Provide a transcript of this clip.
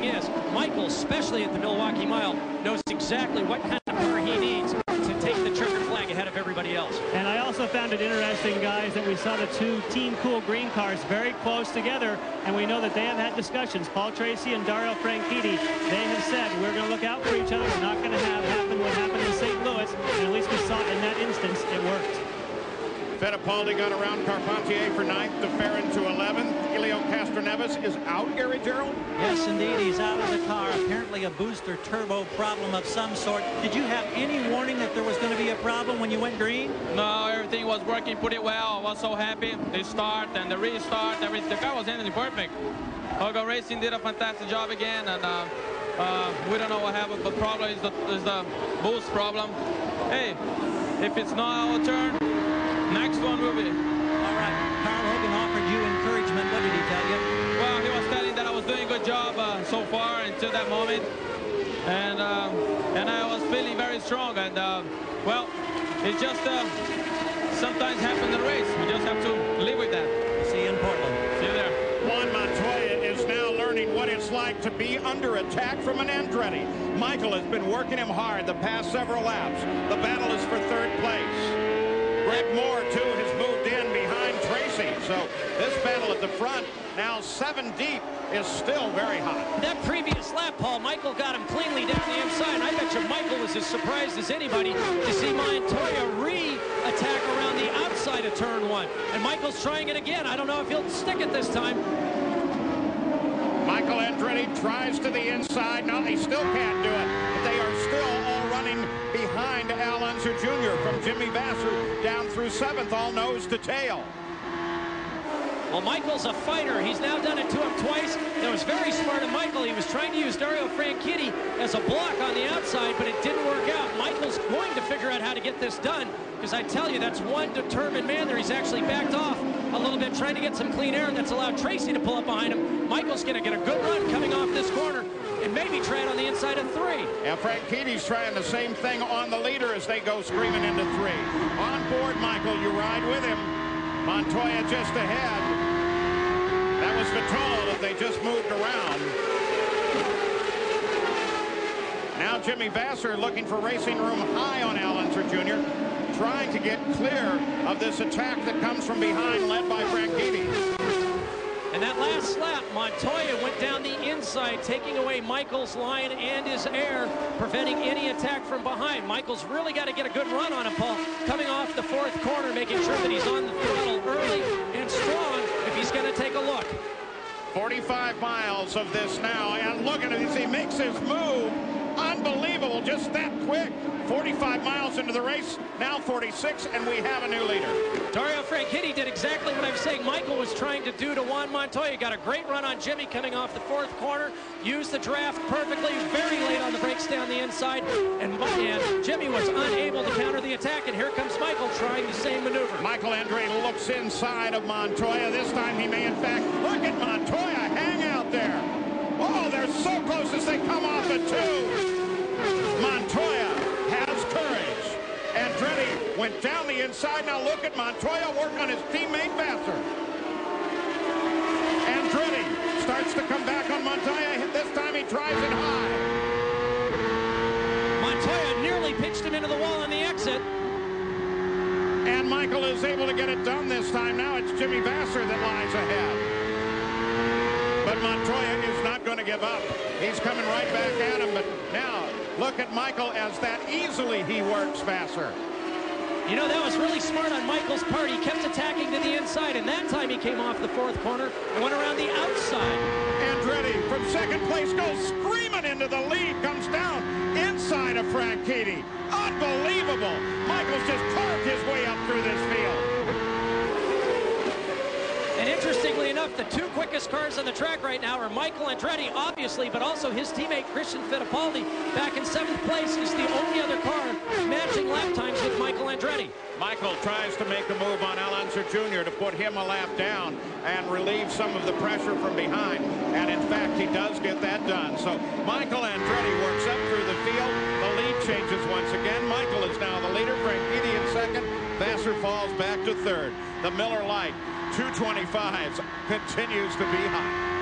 is, Michael, especially at the Milwaukee Mile, knows exactly what kind of car he needs to take the checkered flag ahead of everybody else. And I also found it interesting, guys, that we saw the two Team Cool green cars very close together, and we know that they have had discussions. Paul Tracy and Dario Franchitti, they have said, we're going to look out for each other. We're not going to have happen what happened in St. Louis, and at least we saw in that instance, it worked. Fittipaldi got around Carpentier for 9th, DeFerrin to 11th. Elio Castroneves is out, Gary Gerald? Yes, indeed. He's out of the car. Apparently a booster turbo problem of some sort. Did you have any warning that there was going to be a problem when you went green? No, everything was working pretty well. I was so happy. The start and the restart, everything. The car was ending perfect. Hogan Racing did a fantastic job again, and we don't know what happened, but probably is the boost problem. Hey, if it's not our turn, next one will be. All right. Carl Hogan offered you encouragement. What did he tell you? Well, he was telling that I was doing a good job so far until that moment, and I was feeling very strong. And well, it just sometimes happens in the race. We just have to live with that. See you in Portland. See you there. Juan Montoya is now learning what it's like to be under attack from an Andretti. Michael has been working him hard the past several laps. The battle is for 3rd place. Greg Moore, too, has moved in behind Tracy. So this battle at the front, now 7 deep, is still very hot. That previous lap, Paul, Michael got him cleanly down the inside. I bet you Michael was as surprised as anybody to see Montoya re-attack around the outside of turn 1. And Michael's trying it again. I don't know if he'll stick it this time. Michael Andretti tries to the inside. No, he still can't do it. But they are still all running behind Al Unser Jr. from Jimmy Vasser down through 7th, all nose to tail. Well, Michael's a fighter. He's now done it to him twice. It was very smart of Michael. He was trying to use Dario Franchitti as a block on the outside, but it didn't work out. Michael's going to figure out how to get this done, because I tell you, that's one determined man there. He's actually backed off a little bit, trying to get some clean air, and that's allowed Tracy to pull up behind him. Michael's going to get a good run coming off this corner and maybe try it on the inside of 3. Yeah, Franchitti's trying the same thing on the leader as they go screaming into 3. On board, Michael, you ride with him. Montoya just ahead. That was Vitolo that they just moved around. Now Jimmy Vasser looking for racing room high on Al Unser Jr., trying to get clear of this attack that comes from behind, led by Franchitti. And that last lap, Montoya went down the inside, taking away Michael's line and his air, preventing any attack from behind. Michael's really got to get a good run on him, Paul, coming off the 4th corner, making sure that he's on the throttle early and strong if he's going to take a look. 45 miles of this now, and look at it as he makes his move. Unbelievable, just that quick. 45 miles into the race, now 46, and we have a new leader. Dario Franchitti did exactly what I'm saying Michael was trying to do to Juan Montoya. Got a great run on Jimmy coming off the 4th corner, used the draft perfectly, very late on the brakes down the inside, and Jimmy was unable to counter the attack, and here comes Michael trying the same maneuver. Michael Andretti looks inside of Montoya. This time he may, in fact, look at Montoya hang out there. Oh, they're so close as they come off at 2. Montoya has courage. Andretti went down the inside. Now look at Montoya work on his teammate Vasser. Andretti starts to come back on Montoya. This time he drives it high. Montoya nearly pitched him into the wall on the exit. And Michael is able to get it done this time. Now it's Jimmy Vasser that lies ahead. But Montoya is not going to give up. He's coming right back at him. But now, look at Michael as that easily he works Vasser. You know, that was really smart on Michael's part. He kept attacking to the inside, and that time he came off the 4th corner and went around the outside. Andretti from 2nd place goes screaming into the lead, comes down inside of Franchitti. Unbelievable. Michael's just carved his way up through this field. And interestingly enough, the 2 quickest cars on the track right now are Michael Andretti, obviously, but also his teammate Christian Fittipaldi back in 7th place is the only other car matching lap times with Michael Andretti. Michael tries to make a move on Al Unser Jr. to put him a lap down and relieve some of the pressure from behind. And in fact, he does get that done. So Michael Andretti works up through the field. The lead changes once again. Michael is now the leader. Franchitti in 2nd. Vasser falls back to 3rd. The Miller Lite 225s continues to be hot.